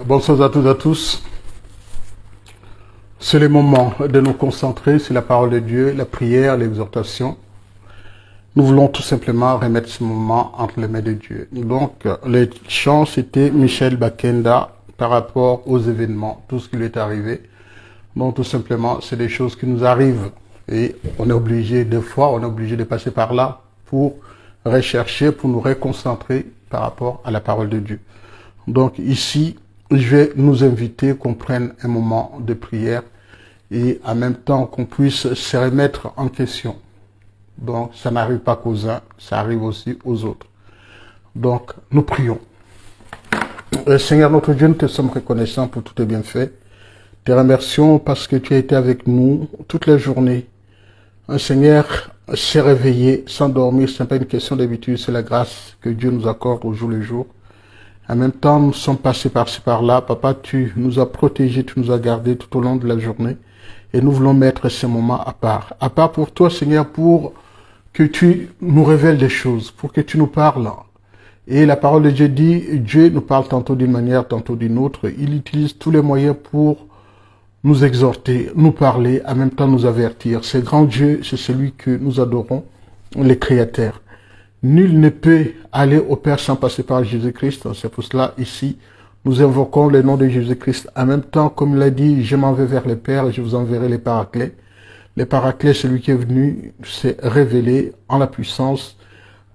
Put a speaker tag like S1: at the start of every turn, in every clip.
S1: Bonsoir à toutes et à tous. C'est le moment de nous concentrer sur la parole de Dieu, la prière, l'exhortation. Nous voulons tout simplement remettre ce moment entre les mains de Dieu. Donc, les chants, c'était Michel Bakenda par rapport aux événements, tout ce qui lui est arrivé. Donc, tout simplement, c'est des choses qui nous arrivent. Et on est obligé, des fois, on est obligé de passer par là pour rechercher, pour nous reconcentrer par rapport à la parole de Dieu. Donc ici, je vais nous inviter qu'on prenne un moment de prière et en même temps qu'on puisse se remettre en question. Donc ça n'arrive pas qu'aux uns, ça arrive aussi aux autres. Donc nous prions. Seigneur notre Dieu, nous te sommes reconnaissants pour tous tes bienfaits. Te remercions parce que tu as été avec nous toutes les journées. Seigneur, s'est réveillé, s'endormir, ce n'est pas une question d'habitude, c'est la grâce que Dieu nous accorde au jour le jour. En même temps, nous sommes passés par-ci par-là. Papa, tu nous as protégés, tu nous as gardés tout au long de la journée. Et nous voulons mettre ces moments à part. À part pour toi, Seigneur, pour que tu nous révèles des choses, pour que tu nous parles. Et la parole de Dieu dit, Dieu nous parle tantôt d'une manière, tantôt d'une autre. Il utilise tous les moyens pour nous exhorter, nous parler, en même temps nous avertir. Ce grand Dieu, c'est celui que nous adorons, les créateurs. Nul ne peut aller au Père sans passer par Jésus-Christ. C'est pour cela, ici, nous invoquons le nom de Jésus-Christ. En même temps, comme il a dit, je m'en vais vers le Père et je vous enverrai les paraclets. Les paraclets, celui qui est venu s'est révélé en la puissance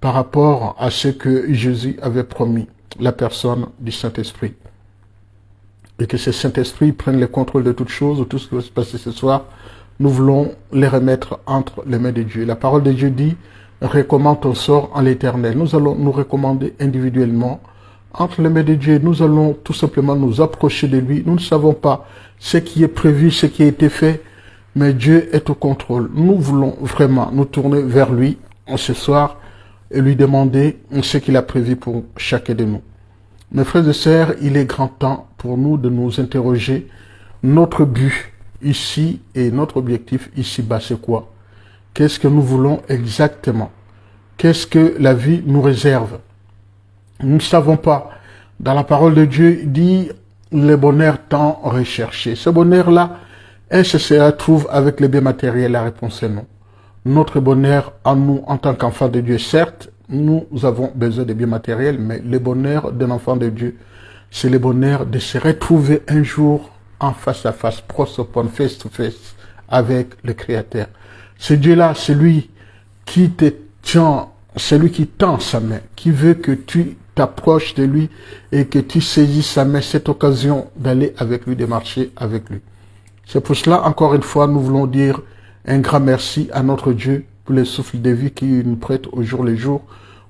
S1: par rapport à ce que Jésus avait promis, la personne du Saint-Esprit. Et que ce Saint-Esprit prenne le contrôle de toutes choses, tout ce qui va se passer ce soir, nous voulons les remettre entre les mains de Dieu. La parole de Dieu dit, recommande ton sort en l'Éternel. Nous allons nous recommander individuellement entre les mains de Dieu. Nous allons tout simplement nous approcher de lui. Nous ne savons pas ce qui est prévu, ce qui a été fait, mais Dieu est au contrôle. Nous voulons vraiment nous tourner vers lui ce soir et lui demander ce qu'il a prévu pour chacun de nous. Mes frères et sœurs, il est grand temps pour nous de nous interroger. Notre but ici et notre objectif ici-bas, c'est quoi? Qu'est-ce que nous voulons exactement? Qu'est-ce que la vie nous réserve? Nous ne savons pas. Dans la parole de Dieu, il dit le bonheur tant recherché. Ce bonheur-là, est-ce que se retrouve avec les biens matériels? La réponse est non. Notre bonheur en nous, en tant qu'enfants de Dieu, certes, nous avons besoin de biens matériels, mais le bonheur d'un enfant de Dieu, c'est le bonheur de se retrouver un jour en face à face, prosopon, face to face, avec le Créateur. Ce Dieu-là, c'est lui qui te tient, c'est lui qui tend sa main, qui veut que tu t'approches de lui et que tu saisisses sa main, cette occasion d'aller avec lui, de marcher avec lui. C'est pour cela, encore une fois, nous voulons dire un grand merci à notre Dieu pour le souffle de vie qu'il nous prête au jour le jour.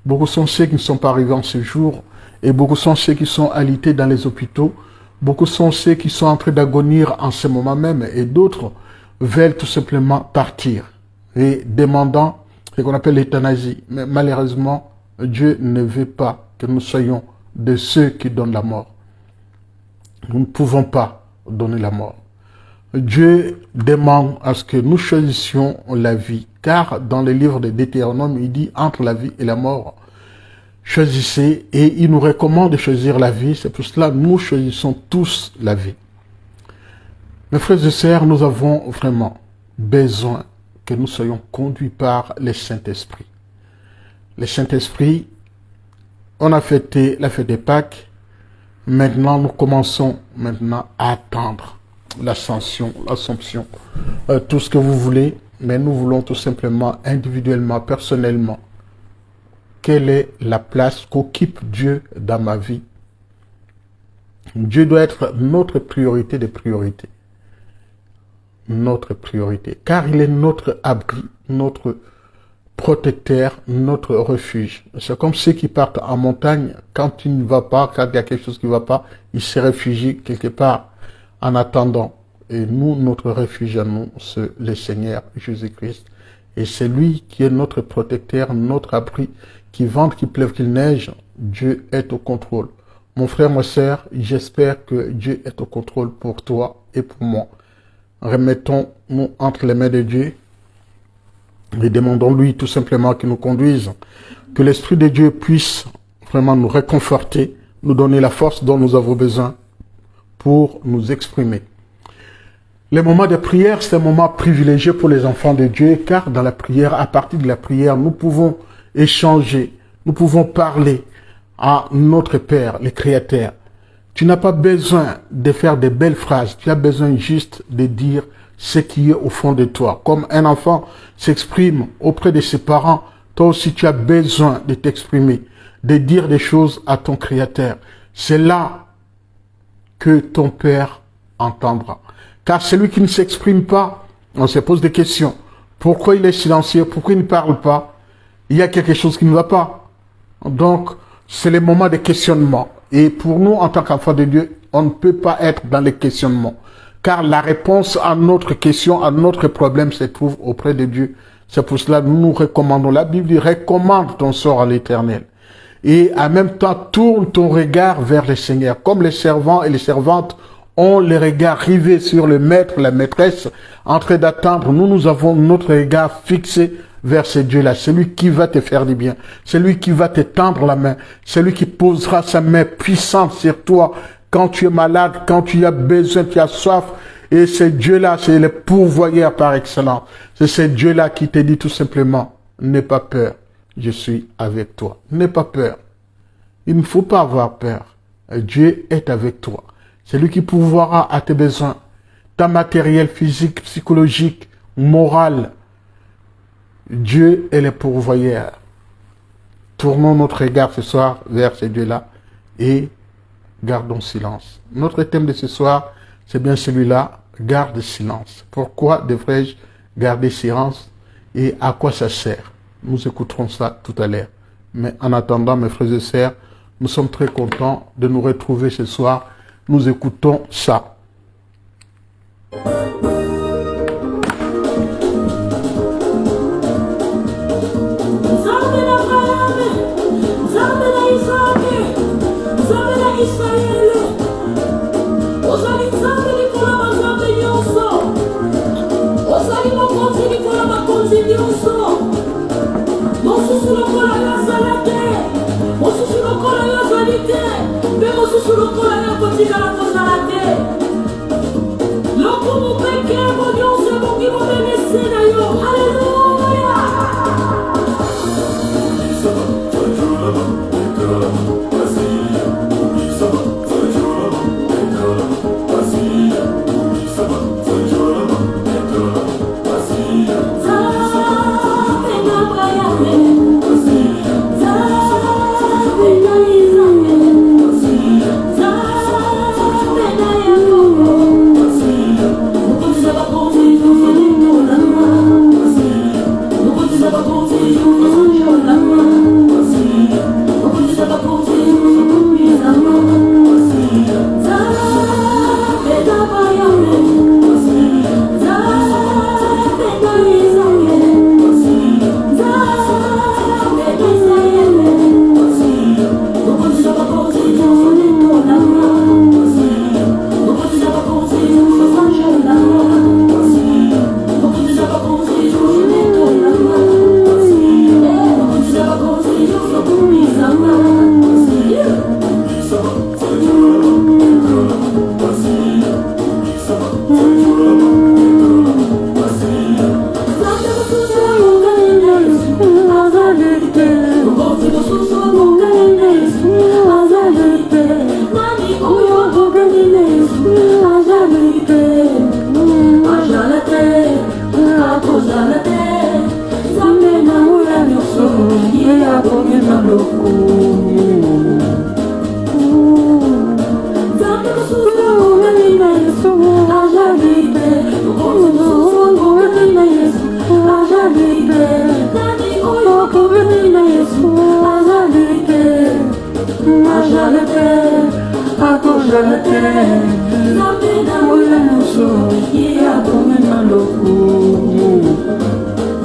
S1: Beaucoup sont ceux qui ne sont pas arrivés en ce jour et beaucoup sont ceux qui sont alités dans les hôpitaux. Beaucoup sont ceux qui sont en train d'agonir en ce moment même et d'autres veulent tout simplement partir et demandant ce qu'on appelle l'euthanasie. Mais malheureusement, Dieu ne veut pas que nous soyons de ceux qui donnent la mort. Nous ne pouvons pas donner la mort. Dieu demande à ce que nous choisissions la vie, car dans le livre de Deutéronome, il dit entre la vie et la mort, choisissez, et il nous recommande de choisir la vie. C'est pour cela que nous choisissons tous la vie. Mes frères et sœurs, nous avons vraiment besoin que nous soyons conduits par le Saint-Esprit. Le Saint-Esprit, on a fêté la fête des Pâques. Maintenant, nous commençons maintenant à attendre l'ascension, l'Assomption, tout ce que vous voulez, mais nous voulons tout simplement, individuellement, personnellement, quelle est la place qu'occupe Dieu dans ma vie. Dieu doit être notre priorité des priorités. Notre priorité, car il est notre abri, notre protecteur, notre refuge. C'est comme ceux qui partent en montagne, quand il ne va pas, quand il y a quelque chose qui ne va pas, ils se réfugient quelque part en attendant. Et nous, notre refuge à nous, c'est le Seigneur Jésus-Christ. Et c'est lui qui est notre protecteur, notre abri, qui vente, qui pleuve, qu'il neige. Dieu est au contrôle. Mon frère, ma sœur, j'espère que Dieu est au contrôle pour toi et pour moi. Remettons-nous entre les mains de Dieu et demandons-lui tout simplement qu'il nous conduise. Que l'Esprit de Dieu puisse vraiment nous réconforter, nous donner la force dont nous avons besoin pour nous exprimer. Les moments de prière, c'est un moment privilégié pour les enfants de Dieu, car dans la prière, à partir de la prière, nous pouvons échanger, nous pouvons parler à notre Père, le Créateur. Tu n'as pas besoin de faire de belles phrases, tu as besoin juste de dire ce qui est au fond de toi. Comme un enfant s'exprime auprès de ses parents, toi aussi tu as besoin de t'exprimer, de dire des choses à ton Créateur. C'est là que ton Père entendra. Car celui qui ne s'exprime pas, on se pose des questions. Pourquoi il est silencieux? Pourquoi il ne parle pas? Il y a quelque chose qui ne va pas. Donc, c'est le moment de questionnement. Et pour nous, en tant qu'enfants de Dieu, on ne peut pas être dans les questionnements. Car la réponse à notre question, à notre problème, se trouve auprès de Dieu. C'est pour cela que nous nous recommandons. La Bible dit, recommande ton sort à l'Éternel. Et en même temps, tourne ton regard vers le Seigneur. Comme les servants et les servantes ont les regards rivés sur le maître, la maîtresse, en train d'attendre. Nous avons notre regard fixé vers ce Dieu-là. C'est lui qui va te faire du bien. C'est lui qui va te tendre la main. C'est lui qui posera sa main puissante sur toi quand tu es malade, quand tu as besoin, tu as soif. Et ce Dieu-là, c'est le pourvoyeur par excellence. C'est ce Dieu-là qui te dit tout simplement, n'aie pas peur, je suis avec toi. N'aie pas peur. Il ne faut pas avoir peur. Dieu est avec toi. C'est lui qui pourvoira à tes besoins, ta matériel, physique, psychologique, moral. Dieu est le pourvoyeur. Tournons notre regard ce soir vers ce Dieu-là et gardons silence. Notre thème de ce soir, c'est bien celui-là, garde silence. Pourquoi devrais-je garder silence et à quoi ça sert? Nous écouterons ça tout à l'heure. Mais en attendant, mes frères et sœurs, nous sommes très contents de nous retrouver ce soir. Nous écoutons ça.
S2: Don't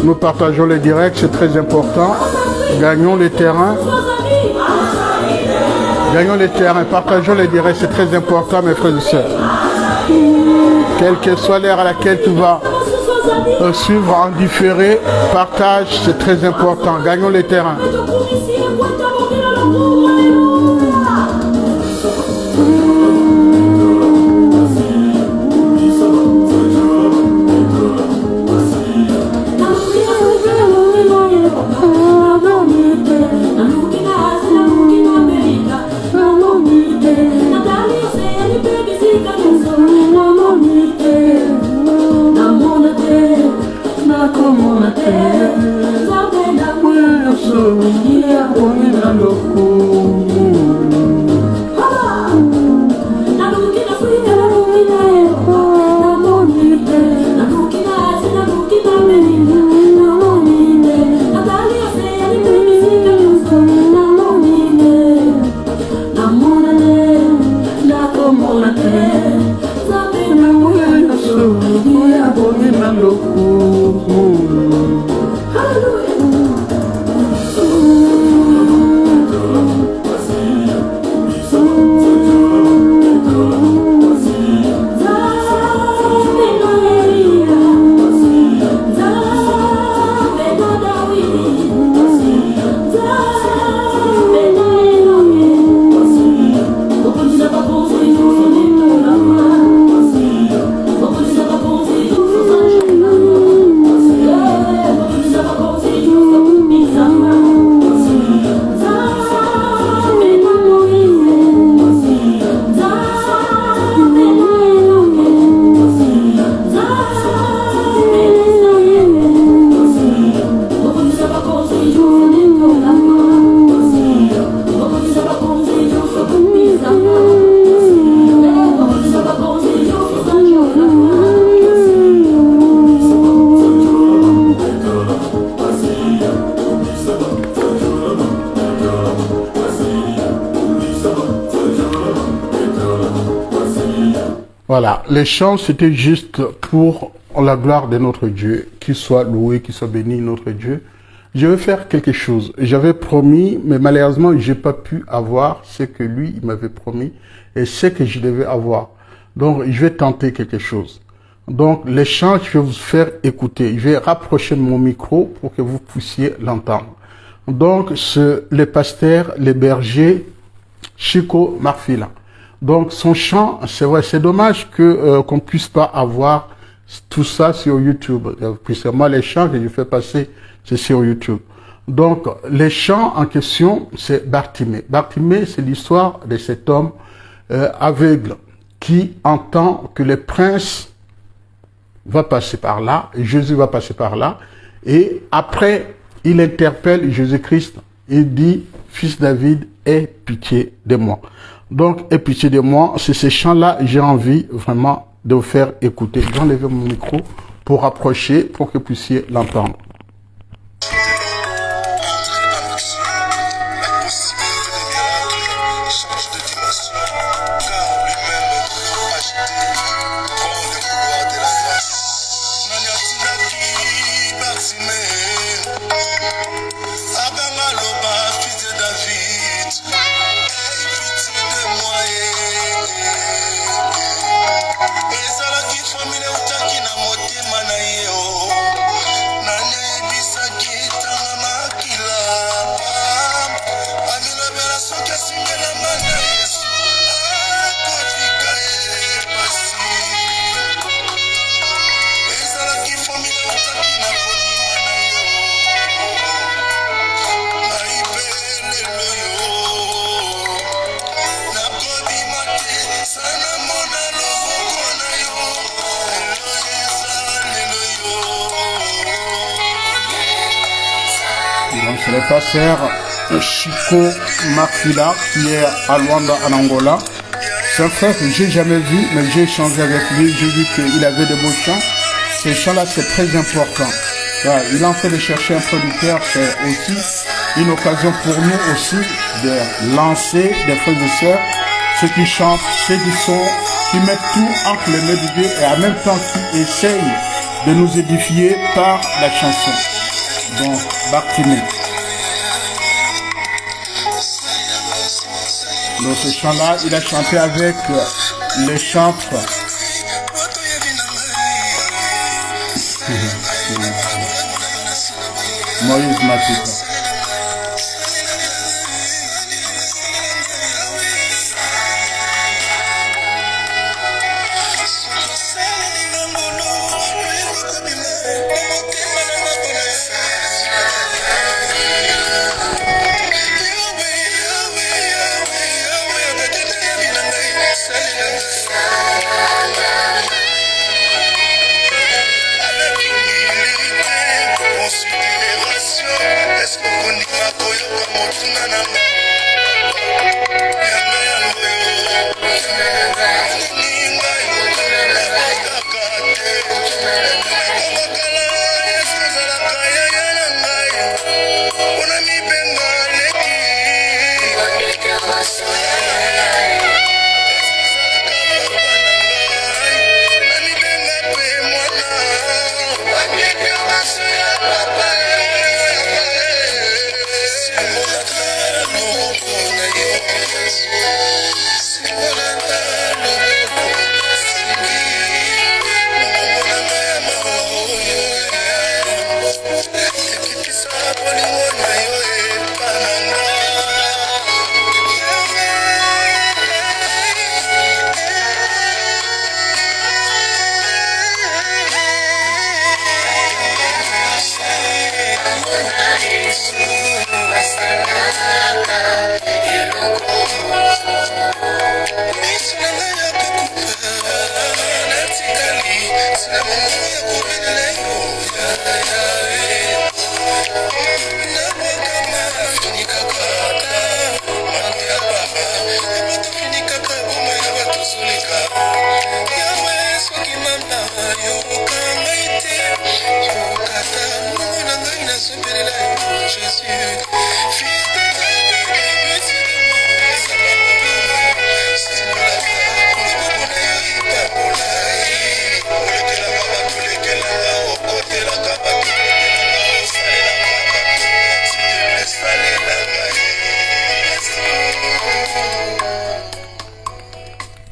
S1: Nous partageons les directs, c'est très important. Gagnons les terrains. Gagnons les terrains, partageons les directs, c'est très important, mes frères et sœurs. Quelle que soit l'heure à laquelle tu vas suivre en différé, partage, c'est très important. Gagnons les terrains. Voilà, les chants, c'était juste pour la gloire de notre Dieu, qu'il soit loué, qu'il soit béni, notre Dieu. Je vais faire quelque chose. J'avais promis, mais malheureusement, j'ai pas pu avoir ce que lui, il m'avait promis et ce que je devais avoir. Donc, je vais tenter quelque chose. Donc, les chants, je vais vous faire écouter. Je vais rapprocher mon micro pour que vous puissiez l'entendre. Donc, le pasteur, le berger, Chico Marfila. Donc, son chant, c'est vrai, c'est dommage que qu'on puisse pas avoir tout ça sur YouTube. Puisque moi, les chants que je fais passer, c'est sur YouTube. Donc, les chants en question, c'est Bartimée. Bartimée, c'est l'histoire de cet homme aveugle qui entend que le prince va passer par là, et Jésus va passer par là, et après, il interpelle Jésus-Christ et dit, Fils David, aie pitié de moi. Donc, aie pitié de moi, c'est ces chants-là, j'ai envie vraiment de vous faire écouter. Je vais enlever mon micro pour approcher, pour que vous puissiez l'entendre. C'est le pasteur Chico Marfila qui est à Luanda, en Angola. C'est un frère que j'ai jamais vu, mais j'ai échangé avec lui. J'ai vu qu'il avait de beaux chants. Ces chants-là, c'est très important. Voilà, il est en train de chercher un producteur. C'est aussi une occasion pour nous aussi de lancer des frères et sœurs, ceux qui chantent, ceux qui mettent tout entre les mains de Dieu et en même temps qui essayent de nous édifier par la chanson. Donc, Bartimée. Dans ce chant-là, il a chanté avec les chantres. Moïse Matita.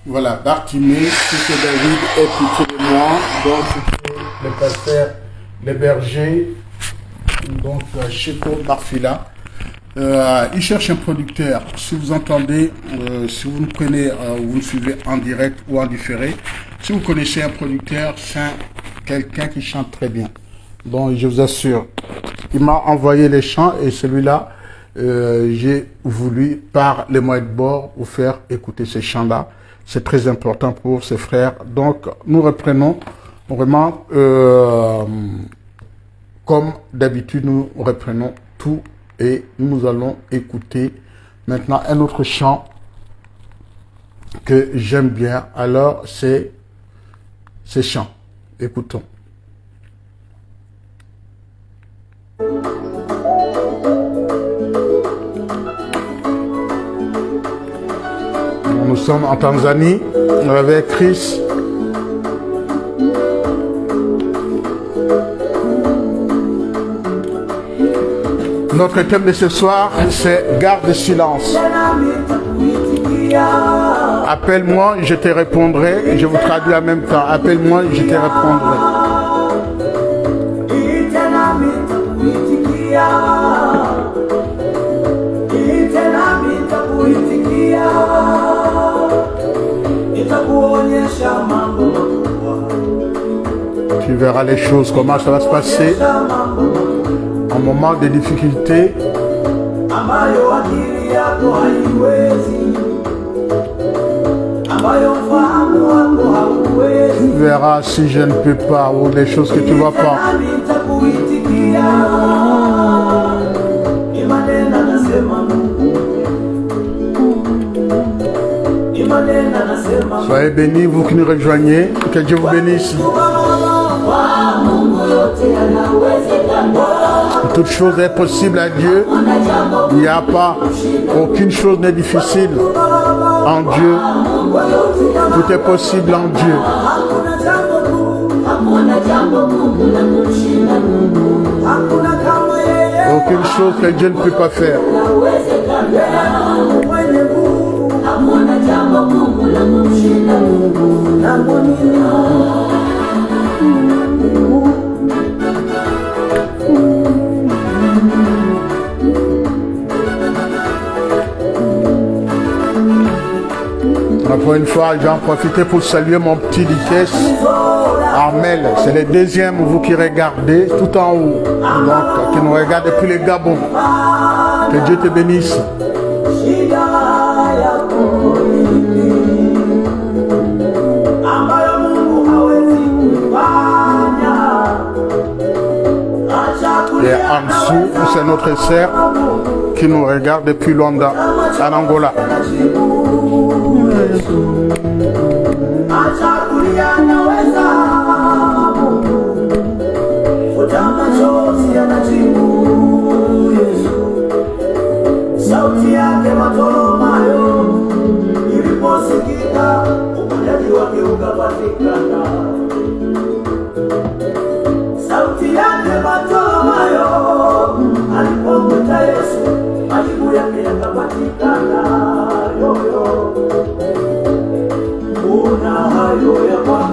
S1: Voilà, Bartimée, Fils de David, aie pitié de moi. Donc, c'était le pasteur, le berger, donc Chico Marfila. Il cherche un producteur. Si vous entendez, si vous nous prenez, vous nous suivez en direct ou en différé, si vous connaissez un producteur, c'est quelqu'un qui chante très bien. Donc je vous assure, il m'a envoyé les chants et celui-là, j'ai voulu par les moyens de bord vous faire écouter ces chants-là. C'est très important pour ses frères. Donc nous reprenons vraiment, comme d'habitude, nous reprenons tout. Et nous allons écouter maintenant un autre chant que j'aime bien. Alors, c'est ces chants. Écoutons. Nous sommes en Tanzanie avec Chris. Notre thème de ce soir, c'est garde silence. Appelle-moi, je te répondrai. Je vous traduis en même temps. Appelle-moi, je te répondrai. Tu verras les choses, comment ça va se passer. Un moment de difficulté, tu verras si je ne peux pas ou les choses que tu ne vois pas. Soyez bénis, vous qui nous rejoignez, que Dieu vous bénisse. Toute chose est possible à Dieu. Il n'y a pas, aucune chose n'est difficile en Dieu. Tout est possible en Dieu. Aucune chose que Dieu ne peut pas faire. Encore une fois, j'en profite pour saluer mon petit Dikes, Armel. C'est le deuxième, vous qui regardez, tout en haut. Donc, qui nous regarde depuis le Gabon. Que Dieu te bénisse. Et en dessous, c'est notre sœur qui nous regarde depuis Luanda, en Angola.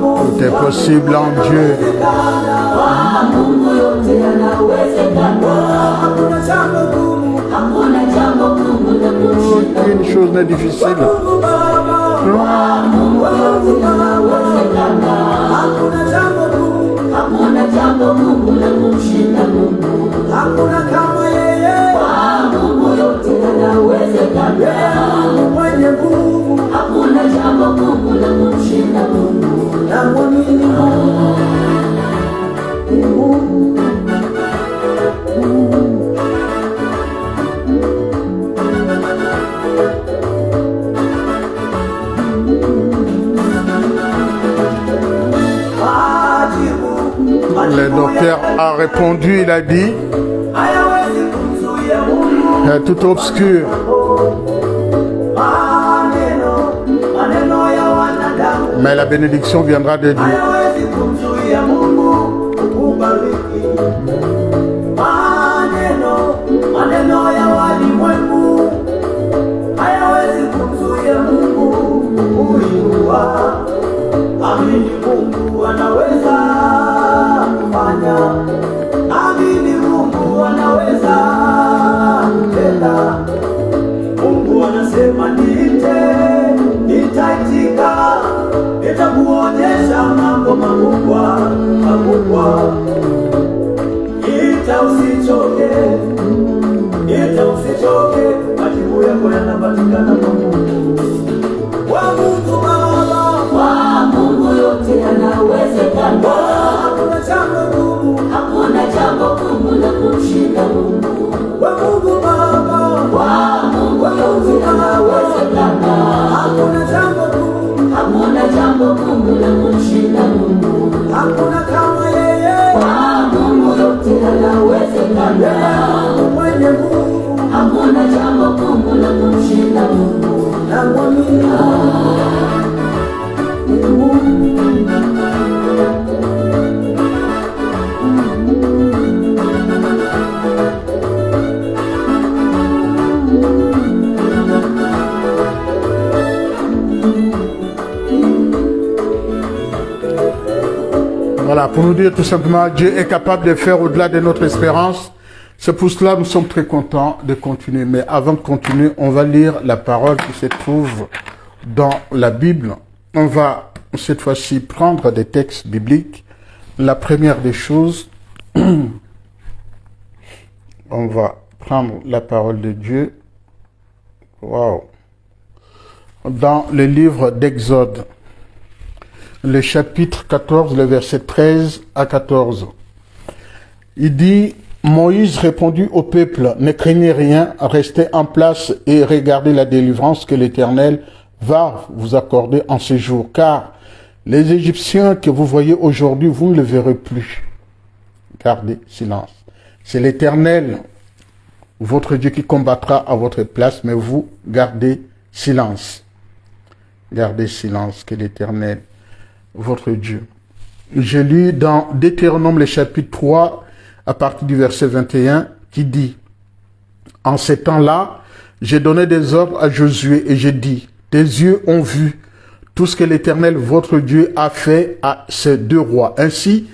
S1: Tout est possible en Dieu. Aucune chose n'est difficile. Le docteur a répondu, il a dit, tout obscur. Mais la bénédiction viendra de Dieu.
S2: Amini Mungu anaweza tena.
S1: Voilà, pour nous dire tout simplement, Dieu est capable de faire au-delà de notre espérance. C'est pour cela que nous sommes très contents de continuer. Mais avant de continuer, on va lire la parole qui se trouve dans la Bible. On va cette fois-ci prendre des textes bibliques. La première des choses, on va prendre la parole de Dieu. Wow. Dans le livre d'Exode, le chapitre 14, le verset 13 à 14. Il dit, Moïse répondit au peuple, ne craignez rien, restez en place et regardez la délivrance que l'Éternel va vous accorder en ce jour. Car les Égyptiens que vous voyez aujourd'hui, vous ne les verrez plus. Gardez silence. C'est l'Éternel, votre Dieu, qui combattra à votre place, mais vous gardez silence. Gardez silence, que l'Éternel, votre Dieu. Je lis dans Deutéronome le chapitre 3 à partir du verset 21 qui dit, en ces temps-là, j'ai donné des ordres à Josué et j'ai dit, tes yeux ont vu tout ce que l'Éternel votre Dieu a fait à ces deux rois. Ainsi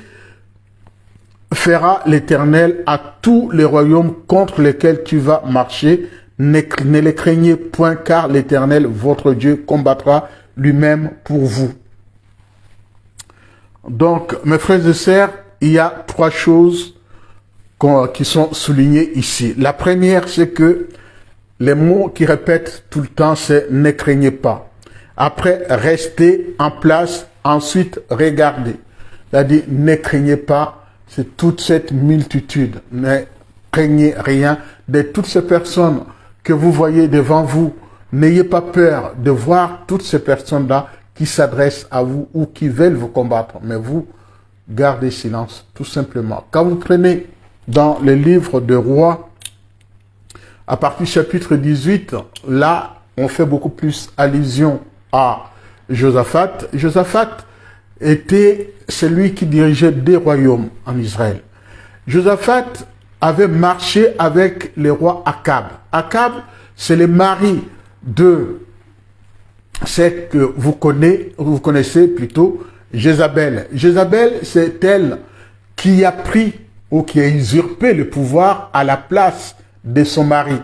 S1: fera l'Éternel à tous les royaumes contre lesquels tu vas marcher. Ne les craignez point, car l'Éternel votre Dieu combattra lui-même pour vous. Donc, mes frères et sœurs, il y a trois choses qui sont soulignées ici. La première, c'est que les mots qui répètent tout le temps, c'est « ne craignez pas ». Après, restez en place. Ensuite, regardez. C'est-à-dire, ne craignez pas, c'est toute cette multitude. Ne craignez rien de toutes ces personnes que vous voyez devant vous. N'ayez pas peur de voir toutes ces personnes-là qui s'adressent à vous ou qui veulent vous combattre. Mais vous, gardez silence, tout simplement. Quand vous prenez dans le livre de Rois, à partir du chapitre 18, là, on fait beaucoup plus allusion à Josaphat. Josaphat était celui qui dirigeait des royaumes en Israël. Josaphat avait marché avec le roi Akab. Akab, c'est le mari de c'est que vous connaissez plutôt Jézabel. Jézabel, c'est elle qui a pris ou qui a usurpé le pouvoir à la place de son mari.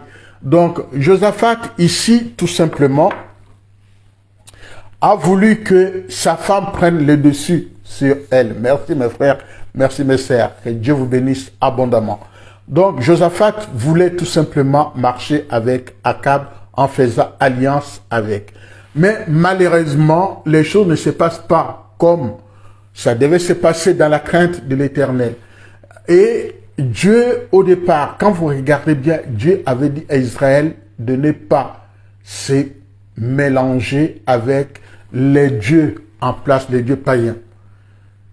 S1: Donc, Josaphat, ici, tout simplement, a voulu que sa femme prenne le dessus sur elle. Merci mes frères, merci mes sœurs, que Dieu vous bénisse abondamment. Donc, Josaphat voulait tout simplement marcher avec Akab en faisant alliance avec. Mais malheureusement, les choses ne se passent pas comme ça devait se passer dans la crainte de l'Éternel. Et Dieu, au départ, quand vous regardez bien, Dieu avait dit à Israël de ne pas se mélanger avec les dieux en place, les dieux païens.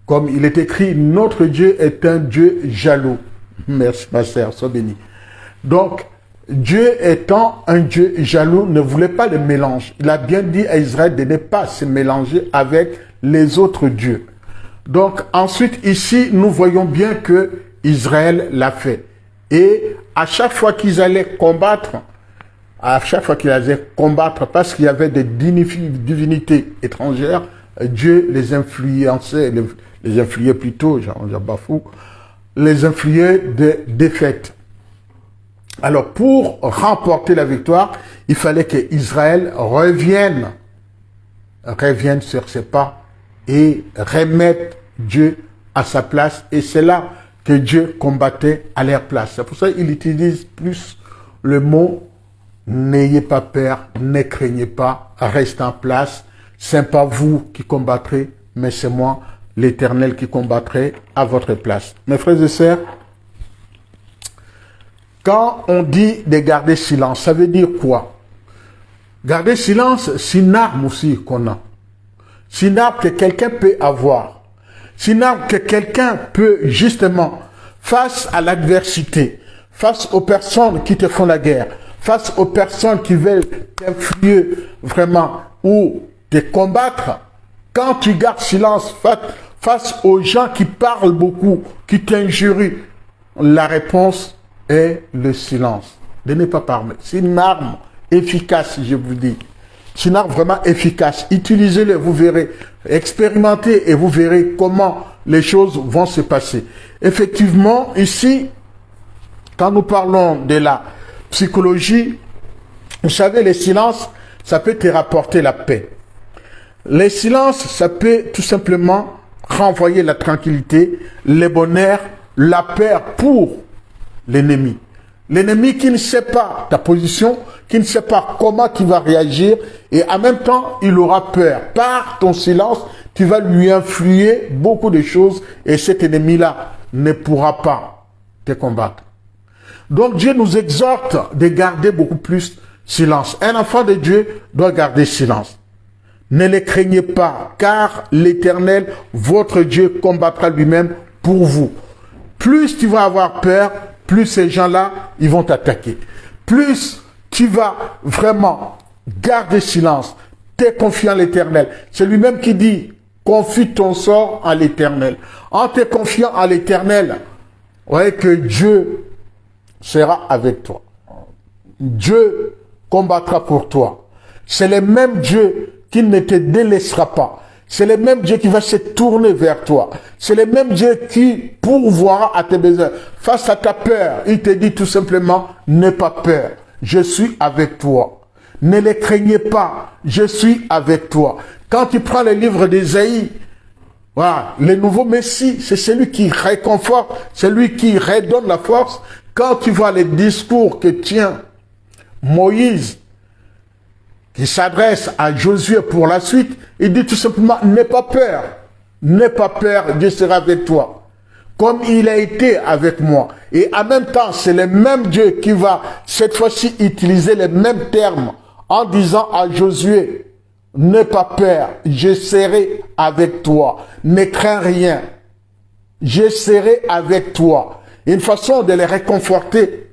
S1: Comme il est écrit, notre Dieu est un Dieu jaloux. Merci ma sœur, sois bénie. Donc, Dieu étant un Dieu jaloux ne voulait pas le mélange. Il a bien dit à Israël de ne pas se mélanger avec les autres dieux. Donc ensuite ici nous voyons bien que Israël l'a fait. Et à chaque fois qu'ils allaient combattre, parce qu'il y avait des divinités étrangères, Dieu les influençait, les influait plutôt, les influait de défaite. Alors, pour remporter la victoire, il fallait que Israël revienne sur ses pas et remette Dieu à sa place. Et c'est là que Dieu combattait à leur place. C'est pour ça qu'il utilise plus le mot « n'ayez pas peur, ne craignez pas, restez en place. Ce n'est pas vous qui combattrez, mais c'est moi, l'Éternel, qui combattrai à votre place. » Mes frères et sœurs, quand on dit de garder silence, ça veut dire quoi? Garder silence, c'est une arme aussi qu'on a. C'est une arme que quelqu'un peut avoir. C'est une arme que quelqu'un peut justement, face à l'adversité, face aux personnes qui te font la guerre, face aux personnes qui veulent t'influer vraiment ou te combattre, quand tu gardes silence face aux gens qui parlent beaucoup, qui t'injurient, la réponse est le silence. De ne pas parler. C'est une arme efficace, je vous dis. C'est une arme vraiment efficace. Utilisez-le, vous verrez. Expérimentez et vous verrez comment les choses vont se passer. Effectivement, ici, quand nous parlons de la psychologie, vous savez, le silence, ça peut te rapporter la paix. Le silence, ça peut tout simplement renvoyer la tranquillité, le bonheur, la paix pour l'ennemi. L'ennemi qui ne sait pas ta position, qui ne sait pas comment tu vas réagir, et en même temps, il aura peur. Par ton silence, tu vas lui influer beaucoup de choses, et cet ennemi-là ne pourra pas te combattre. Donc Dieu nous exhorte de garder beaucoup plus silence. Un enfant de Dieu doit garder silence. Ne les craignez pas, car l'Éternel, votre Dieu, combattra lui-même pour vous. Plus tu vas avoir peur, plus ces gens-là, ils vont t'attaquer. Plus tu vas vraiment garder silence, t'es confiant à l'Éternel. C'est lui-même qui dit, confie ton sort à l'Éternel. En te confiant à l'Éternel, vous voyez que Dieu sera avec toi. Dieu combattra pour toi. C'est le même Dieu qui ne te délaissera pas. C'est le même Dieu qui va se tourner vers toi. C'est le même Dieu qui pourvoira à tes besoins. Face à ta peur, il te dit tout simplement, n'aie pas peur. Je suis avec toi. Ne les craignez pas. Je suis avec toi. Quand tu prends le livre d'Ésaïe, voilà, le nouveau Messie, c'est celui qui réconforte, celui qui redonne la force. Quand tu vois les discours que tient Moïse, qui s'adresse à Josué pour la suite, il dit tout simplement, n'aie pas peur, n'aie pas peur, Dieu sera avec toi, comme il a été avec moi. Et en même temps, c'est le même Dieu qui va cette fois-ci utiliser les mêmes termes en disant à Josué, n'aie pas peur, je serai avec toi, ne crains rien, je serai avec toi. Une façon de les réconforter.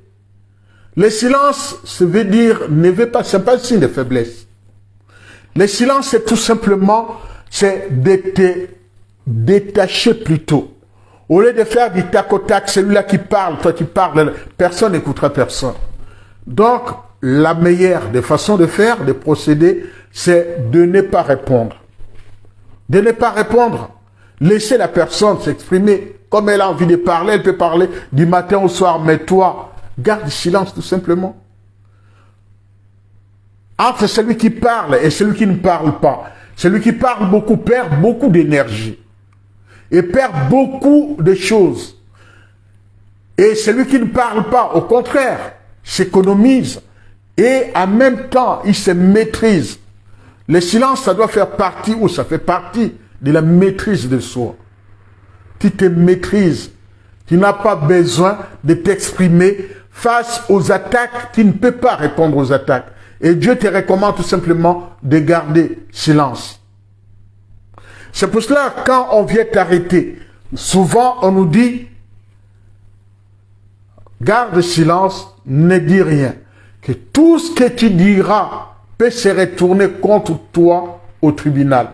S1: Le silence, ça veut dire, ne veut pas, c'est pas un signe de faiblesse. Le silence, c'est tout simplement, c'est de te détacher plutôt. Au lieu de faire du tac au tac, celui-là qui parle, toi qui parles, personne n'écoutera personne. Donc, la meilleure des façons de faire, de procéder, c'est de ne pas répondre. De ne pas répondre. Laissez la personne s'exprimer. Comme elle a envie de parler, elle peut parler du matin au soir, mais toi, garde le silence tout simplement. Entre celui qui parle et celui qui ne parle pas, celui qui parle beaucoup perd beaucoup d'énergie et perd beaucoup de choses. Et celui qui ne parle pas, au contraire, s'économise et en même temps, il se maîtrise. Le silence, ça doit faire partie, ou ça fait partie de la maîtrise de soi. Tu te maîtrises. Tu n'as pas besoin de t'exprimer face aux attaques. Tu ne peux pas répondre aux attaques. Et Dieu te recommande tout simplement de garder silence. C'est pour cela, quand on vient t'arrêter, souvent on nous dit, garde silence, ne dis rien. Que tout ce que tu diras peut se retourner contre toi au tribunal.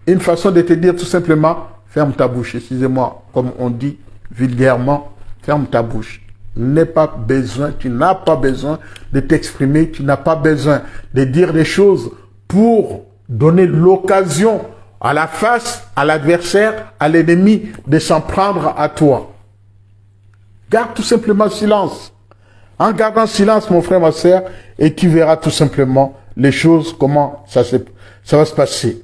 S1: Une façon de te dire tout simplement, ferme ta bouche, excusez-moi, comme on dit vulgairement, ferme ta bouche. Tu n'as pas besoin de t'exprimer, tu n'as pas besoin de dire des choses pour donner l'occasion à la face, à l'adversaire, à l'ennemi de s'en prendre à toi. Garde tout simplement silence. En gardant silence, mon frère, ma soeur, et tu verras tout simplement les choses, comment ça va se passer.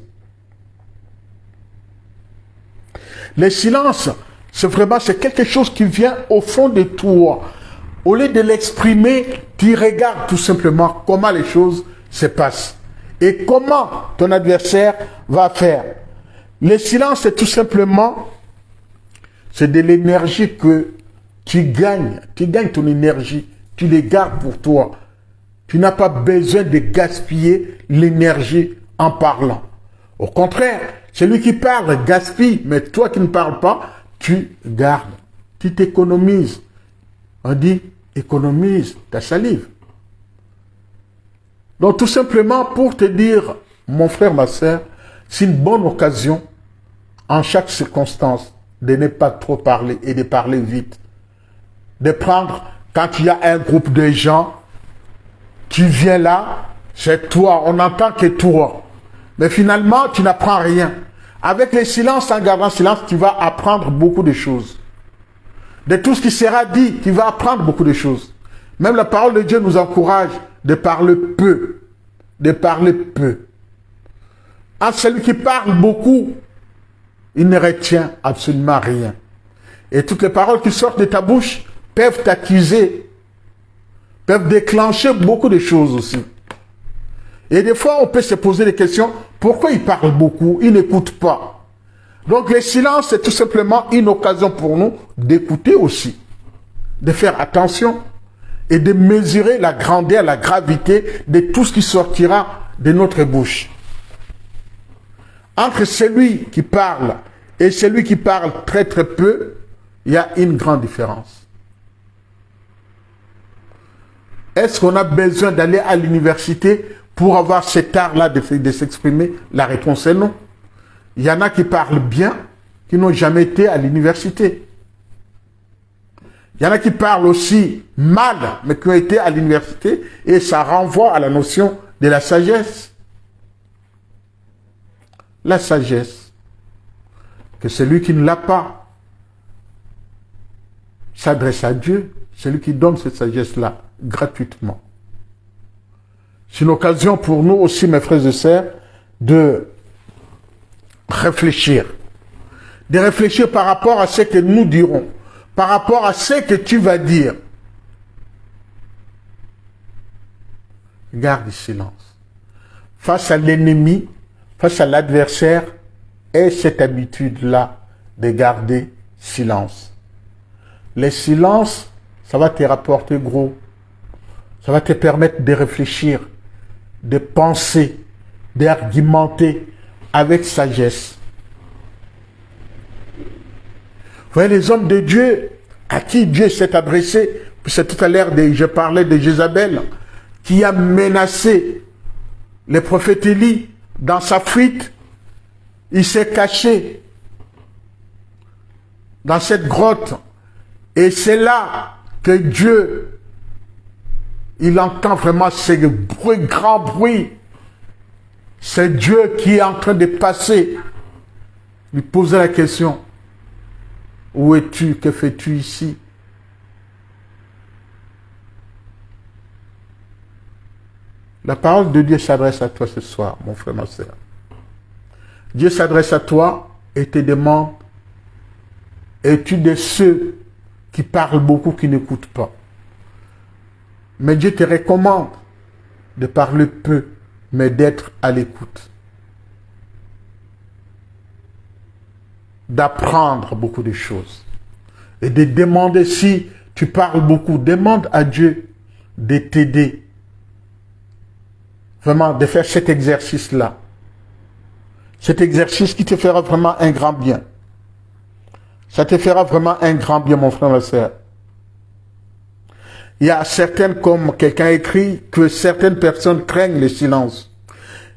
S1: Le silence, c'est quelque chose qui vient au fond de toi. Au lieu de l'exprimer, tu regardes tout simplement comment les choses se passent. Et comment ton adversaire va faire. Le silence, c'est tout simplement, c'est de l'énergie que tu gagnes. Tu gagnes ton énergie. Tu les gardes pour toi. Tu n'as pas besoin de gaspiller l'énergie en parlant. Au contraire, celui qui parle gaspille, mais toi qui ne parles pas, tu gardes. Tu t'économises. On dit, économise ta salive. Donc tout simplement pour te dire mon frère, ma soeur, c'est une bonne occasion, en chaque circonstance, de ne pas trop parler et de parler vite. De prendre, quand il y a un groupe de gens, tu viens là, c'est toi, on n'entend que toi. Mais finalement, tu n'apprends rien. Avec le silence, en gardant silence, tu vas apprendre beaucoup de choses. De tout ce qui sera dit, tu vas apprendre beaucoup de choses. Même la parole de Dieu nous encourage de parler peu. De parler peu. À celui qui parle beaucoup, il ne retient absolument rien. Et toutes les paroles qui sortent de ta bouche peuvent t'accuser, peuvent déclencher beaucoup de choses aussi. Et des fois, on peut se poser des questions. Pourquoi il parle beaucoup? Il n'écoute pas. Donc le silence, c'est tout simplement une occasion pour nous d'écouter aussi, de faire attention et de mesurer la grandeur, la gravité de tout ce qui sortira de notre bouche. Entre celui qui parle et celui qui parle très très peu, il y a une grande différence. Est-ce qu'on a besoin d'aller à l'université pour avoir cet art-là de s'exprimer? La réponse est non. Il y en a qui parlent bien, qui n'ont jamais été à l'université. Il y en a qui parlent aussi mal, mais qui ont été à l'université, et ça renvoie à la notion de la sagesse. La sagesse, que celui qui ne l'a pas s'adresse à Dieu, celui qui donne cette sagesse-là gratuitement. C'est une occasion pour nous aussi, mes frères et sœurs, de réfléchir. De réfléchir par rapport à ce que nous dirons, par rapport à ce que tu vas dire. Garde le silence. Face à l'ennemi, face à l'adversaire, aie cette habitude-là de garder silence. Le silence, ça va te rapporter gros. Ça va te permettre de réfléchir, de penser, d'argumenter avec sagesse. Vous voyez, les hommes de Dieu, à qui Dieu s'est adressé, c'est tout à l'heure, je parlais de Jézabel, qui a menacé le prophète Élie dans sa fuite. Il s'est caché dans cette grotte. Et c'est là que Dieu, il entend vraiment ce bruit, grand bruit. C'est Dieu qui est en train de passer. Lui poser la question. Où es-tu? Que fais-tu ici? La parole de Dieu s'adresse à toi ce soir, mon frère, ma soeur. Dieu s'adresse à toi et te demande, es-tu de ceux qui parlent beaucoup, qui n'écoutent pas? Mais Dieu te recommande de parler peu, mais d'être à l'écoute. D'apprendre beaucoup de choses. Et de demander, si tu parles beaucoup, demande à Dieu de t'aider. Vraiment, de faire cet exercice-là. Cet exercice qui te fera vraiment un grand bien. Ça te fera vraiment un grand bien, mon frère, ma soeur. Il y a certaines, comme quelqu'un écrit, que certaines personnes craignent le silence.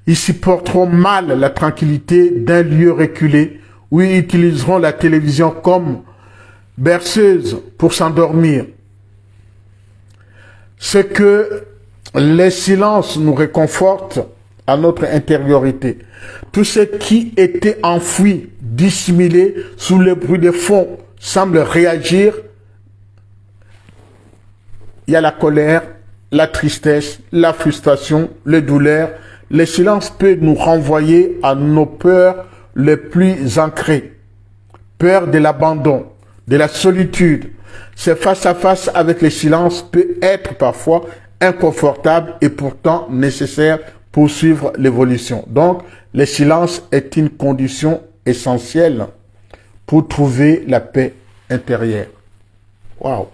S1: Ils supporteront mal la tranquillité d'un lieu reculé où ils utiliseront la télévision comme berceuse pour s'endormir. Ce que le silence nous réconforte à notre intériorité. Tout ce qui était enfoui, dissimulé sous le bruit de fond semble réagir. Il y a la colère, la tristesse, la frustration, les douleurs. Le silence peut nous renvoyer à nos peurs les plus ancrées. Peur de l'abandon, de la solitude. Ce face-à-face avec le silence peut être parfois inconfortable et pourtant nécessaire pour suivre l'évolution. Donc, le silence est une condition essentielle pour trouver la paix intérieure. Waouh!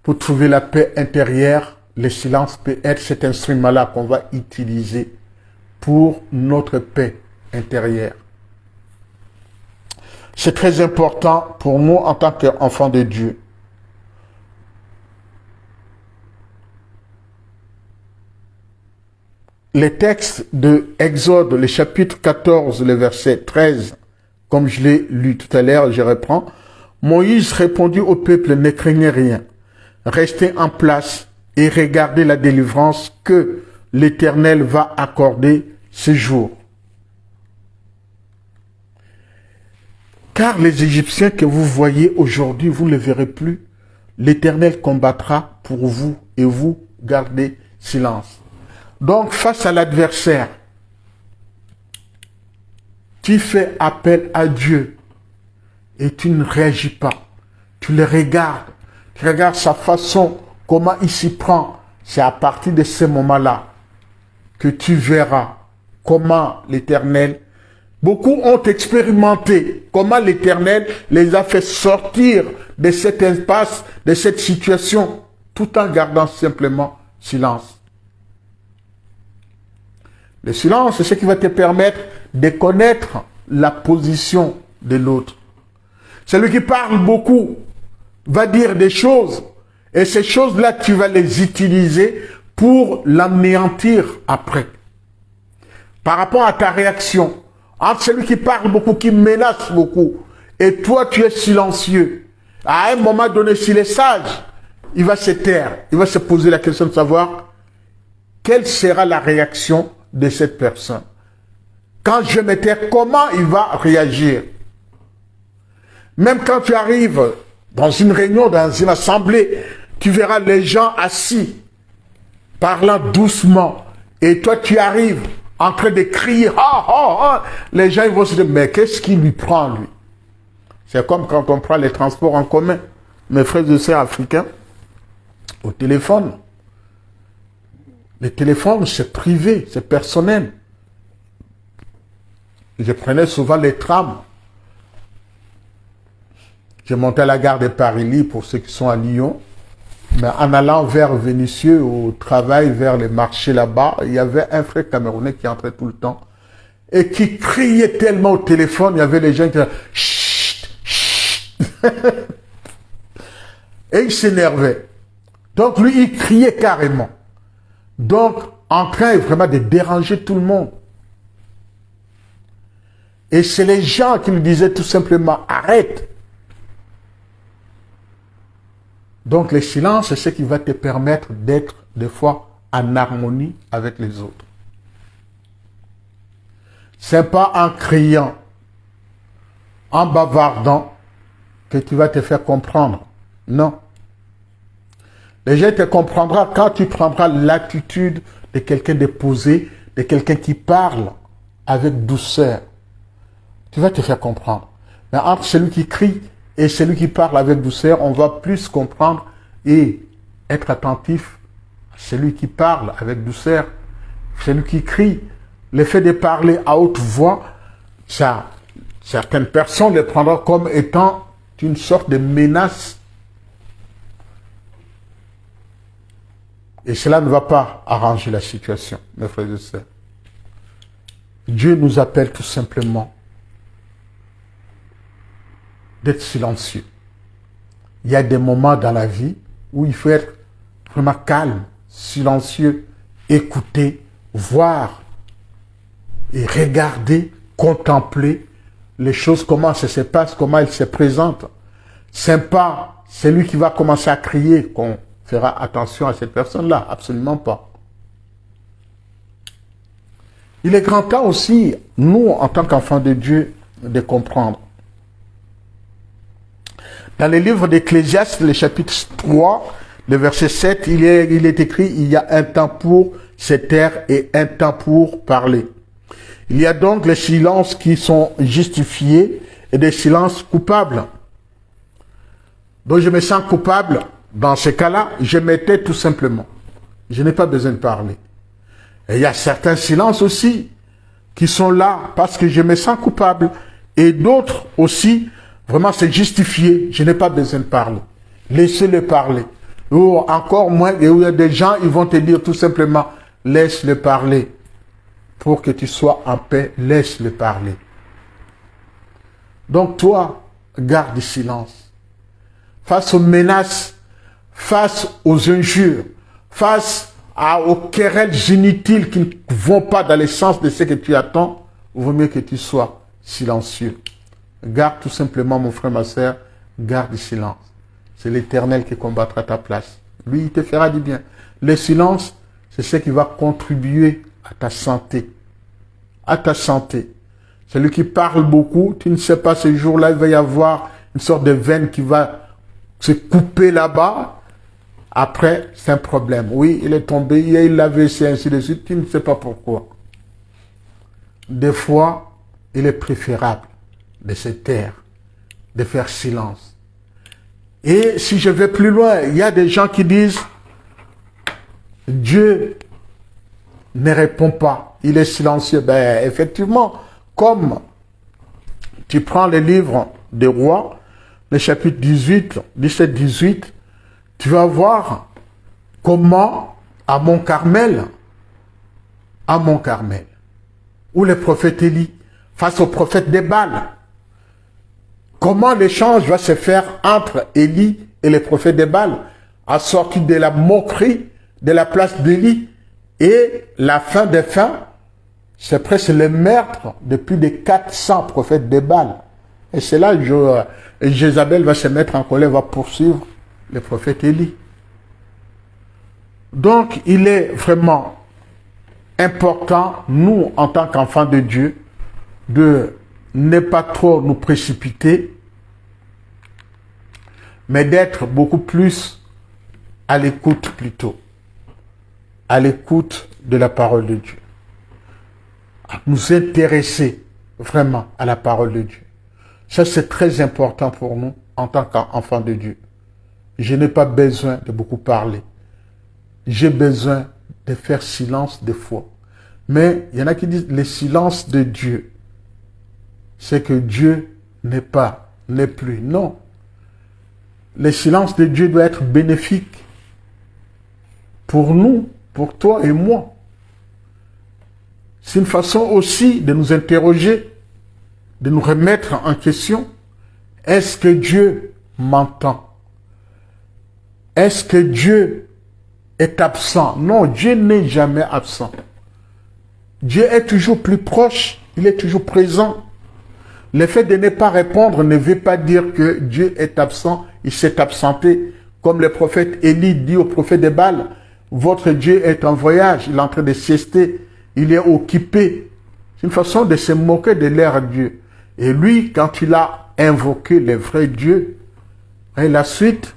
S1: Pour trouver la paix intérieure, le silence peut être cet instrument-là qu'on va utiliser pour notre paix intérieure. C'est très important pour nous en tant qu'enfants de Dieu. les textes de Exode, le chapitre 14, le verset 13, comme je l'ai lu tout à l'heure, je reprends. Moïse répondit au peuple, ne craignez rien, restez en place et regardez la délivrance que l'Éternel va accorder ce jour. Car les Égyptiens que vous voyez aujourd'hui, vous ne les verrez plus. L'Éternel combattra pour vous et vous gardez silence. Donc, face à l'adversaire, tu fais appel à Dieu et tu ne réagis pas. Tu le regardes. Tu regardes sa façon, comment il s'y prend. C'est à partir de ce moment-là que tu verras comment l'Éternel... Beaucoup ont expérimenté comment l'Éternel les a fait sortir de cette impasse, de cette situation, tout en gardant simplement silence. Le silence, c'est ce qui va te permettre de connaître la position de l'autre. Celui qui parle beaucoup va dire des choses, et ces choses-là, tu vas les utiliser pour l'anéantir après. Par rapport à ta réaction, entre celui qui parle beaucoup, qui menace beaucoup, et toi, tu es silencieux. À un moment donné, s'il est sage, il va se taire. Il va se poser la question de savoir quelle sera la réaction de cette personne. Quand je me taire, comment il va réagir? Même quand tu arrives dans une réunion, dans une assemblée, tu verras les gens assis, parlant doucement, et toi, tu arrives en train de crier, ah, ah, ah. Les gens ils vont se dire, mais qu'est-ce qui lui prend, lui? C'est comme quand on prend les transports en commun. Mes frères et sœurs africains, au téléphone. Les téléphones, c'est privé, c'est personnel. Je prenais souvent les trams. Je montais à la gare de Paris pour ceux qui sont à Lyon. Mais en allant vers Vénissieux, au travail, vers les marchés là-bas, il y avait un frère camerounais qui entrait tout le temps et qui criait tellement au téléphone, il y avait les gens qui disaient « Chut, chut !» Et il s'énervait. Donc lui, il criait carrément. Donc, en train vraiment de déranger tout le monde. Et c'est les gens qui lui disaient tout simplement « Arrête !» Donc, le silence, c'est ce qui va te permettre d'être, des fois, en harmonie avec les autres. C'est pas en criant, en bavardant, que tu vas te faire comprendre. Non. Les gens te comprendront quand tu prendras l'attitude de quelqu'un de posé, de quelqu'un qui parle avec douceur. Tu vas te faire comprendre. Mais entre celui qui crie et celui qui parle avec douceur, on va plus comprendre et être attentif à celui qui parle avec douceur, celui qui crie. Le fait de parler à haute voix, ça, certaines personnes le prendront comme étant une sorte de menace. Et cela ne va pas arranger la situation, mes frères et sœurs. Dieu nous appelle tout simplement d'être silencieux. Il y a des moments dans la vie où il faut être vraiment calme, silencieux, écouter, voir et regarder, contempler les choses, comment ça se passe, comment elles se présentent. C'est pas celui qui va commencer à crier qu'on fera attention à cette personne-là, absolument pas. Il est grand temps aussi, nous, en tant qu'enfants de Dieu, de comprendre. Dans le livre d'Ecclésiaste, le chapitre 3, le verset 7, il est écrit, il y a un temps pour se taire et un temps pour parler. Il y a donc les silences qui sont justifiés et des silences coupables. Donc je me sens coupable, dans ce cas-là, je me tais tout simplement. Je n'ai pas besoin de parler. Et il y a certains silences aussi qui sont là parce que je me sens coupable. Et d'autres aussi, vraiment c'est justifié, je n'ai pas besoin de parler. Laissez-le parler. Ou encore moins, il y a des gens, ils vont te dire tout simplement, laisse-le parler. Pour que tu sois en paix, laisse-le parler. Donc toi, garde le silence. Face aux menaces, face aux injures, face aux querelles inutiles qui ne vont pas dans le sens de ce que tu attends, il vaut mieux que tu sois silencieux. Garde tout simplement, mon frère, ma soeur, garde le silence. C'est l'Éternel qui combattra ta place. Lui, il te fera du bien. Le silence, c'est ce qui va contribuer à ta santé. À ta santé. Celui qui parle beaucoup, tu ne sais pas, ce jour-là, il va y avoir une sorte de veine qui va se couper là-bas. Après, c'est un problème. Oui, il est tombé, il l'a versé, ainsi de suite, tu ne sais pas pourquoi. Des fois, il est préférable de se taire, de faire silence. Et si je vais plus loin, il y a des gens qui disent Dieu ne répond pas, il est silencieux. Ben, effectivement, comme tu prends le livre des rois, le chapitre 17-18, tu vas voir comment à Mont-Carmel, où le prophète Élie, face au prophète des Baals, comment l'échange va se faire entre Élie et les prophètes des Baals, à sortir de la moquerie de la place d'Élie, et la fin des fins, c'est presque le meurtre de plus de 400 prophètes des Baals. Et c'est là que Jézabel va se mettre en colère, va poursuivre le prophète Élie. Donc, il est vraiment important, nous, en tant qu'enfants de Dieu, de ne pas trop nous précipiter, mais d'être beaucoup plus à l'écoute plutôt. À l'écoute de la parole de Dieu. À nous intéresser vraiment à la parole de Dieu. Ça, c'est très important pour nous en tant qu'enfants de Dieu. Je n'ai pas besoin de beaucoup parler. J'ai besoin de faire silence des fois. Mais il y en a qui disent le silence de Dieu, c'est que Dieu n'est plus. Non. Le silence de Dieu doit être bénéfique pour nous, pour toi et moi. C'est une façon aussi de nous interroger, de nous remettre en question. Est-ce que Dieu m'entend? Est-ce que Dieu est absent? Non, Dieu n'est jamais absent. Dieu est toujours plus proche, il est toujours présent. Le fait de ne pas répondre ne veut pas dire que Dieu est absent, il s'est absenté. Comme le prophète Élie dit au prophète de Baal, votre Dieu est en voyage, il est en train de siester, il est occupé. C'est une façon de se moquer de leur Dieu. Et lui, quand il a invoqué le vrai Dieu, et la suite,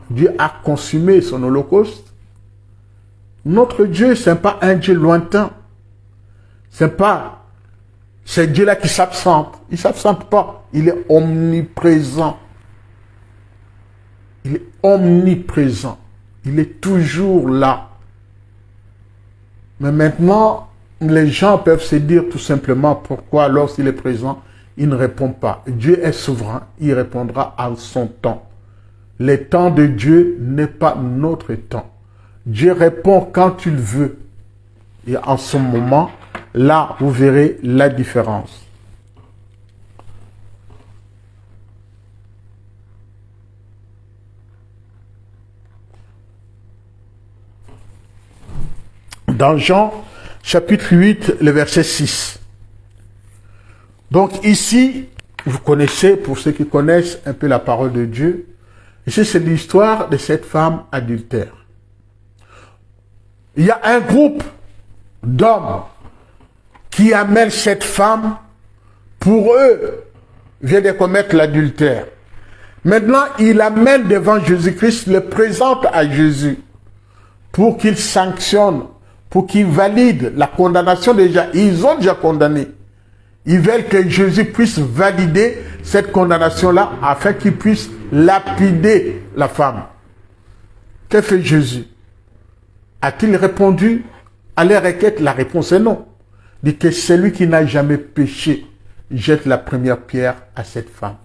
S1: Dieu a consumé son holocauste. Notre Dieu, ce n'est pas un Dieu lointain. C'est Dieu-là qui s'absente. Il ne s'absente pas. Il est omniprésent. Il est omniprésent. Il est toujours là. Mais maintenant, les gens peuvent se dire tout simplement pourquoi lorsqu'il est présent, il ne répond pas. Dieu est souverain. Il répondra à son temps. Le temps de Dieu n'est pas notre temps. Dieu répond quand il veut. Et en ce moment, là, vous verrez la différence. Dans Jean, chapitre 8, le verset 6. Donc ici, vous connaissez, pour ceux qui connaissent un peu la parole de Dieu, ici c'est l'histoire de cette femme adultère. Il y a un groupe d'hommes qui amènent cette femme, pour eux, vient de commettre l'adultère. Maintenant, il amène devant Jésus-Christ, le présente à Jésus, pour qu'il sanctionne, pour qu'il valide la condamnation déjà. Ils ont déjà condamné. Ils veulent que Jésus puisse valider cette condamnation-là, afin qu'il puisse lapider la femme. Que fait Jésus? A-t-il répondu à leur requête? La réponse est non. Il dit que celui qui n'a jamais péché jette la première pierre à cette femme.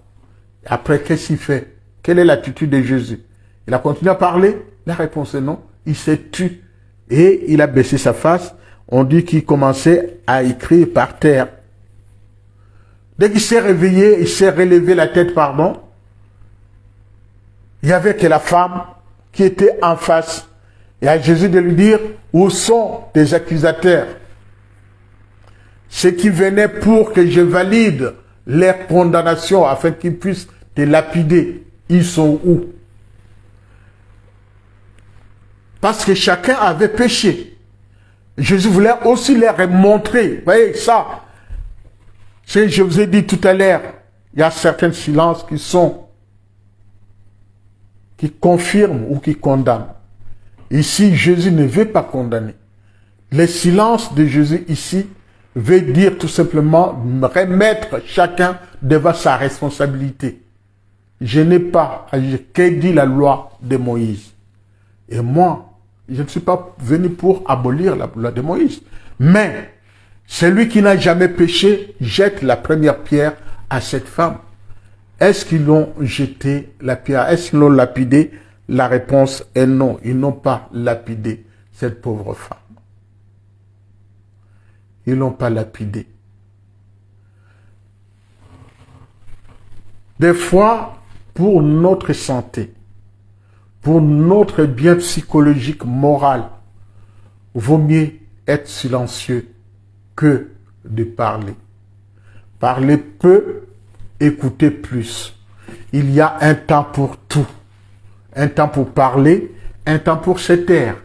S1: Après, qu'est-ce qu'il fait? Quelle est l'attitude de Jésus? Il a continué à parler? La réponse est non. Il s'est tu et il a baissé sa face. On dit qu'il commençait à écrire par terre. Dès qu'il s'est réveillé, il s'est relevé la tête, il y avait que la femme qui était en face. Et à Jésus de lui dire, où sont tes accusateurs? Ceux qui venaient pour que je valide leur condamnation afin qu'ils puissent te lapider, ils sont où? Parce que chacun avait péché. Jésus voulait aussi leur montrer, vous voyez ça, ce que je vous ai dit tout à l'heure, il y a certains silences qui confirment ou qui condamnent. Ici, Jésus ne veut pas condamner. Le silence de Jésus ici veut dire tout simplement remettre chacun devant sa responsabilité. Je n'ai pas agi. Que dit la loi de Moïse? Et moi, je ne suis pas venu pour abolir la loi de Moïse. Mais celui qui n'a jamais péché jette la première pierre à cette femme. Est-ce qu'ils l'ont jeté la pierre? Est-ce qu'ils l'ont lapidé? La réponse est non. Ils n'ont pas lapidé cette pauvre femme. Ils ne l'ont pas lapidé. Des fois, pour notre santé, pour notre bien psychologique, moral, vaut mieux être silencieux que de parler. Parler peu, écouter plus. Il y a un temps pour tout. Un temps pour parler, un temps pour se taire.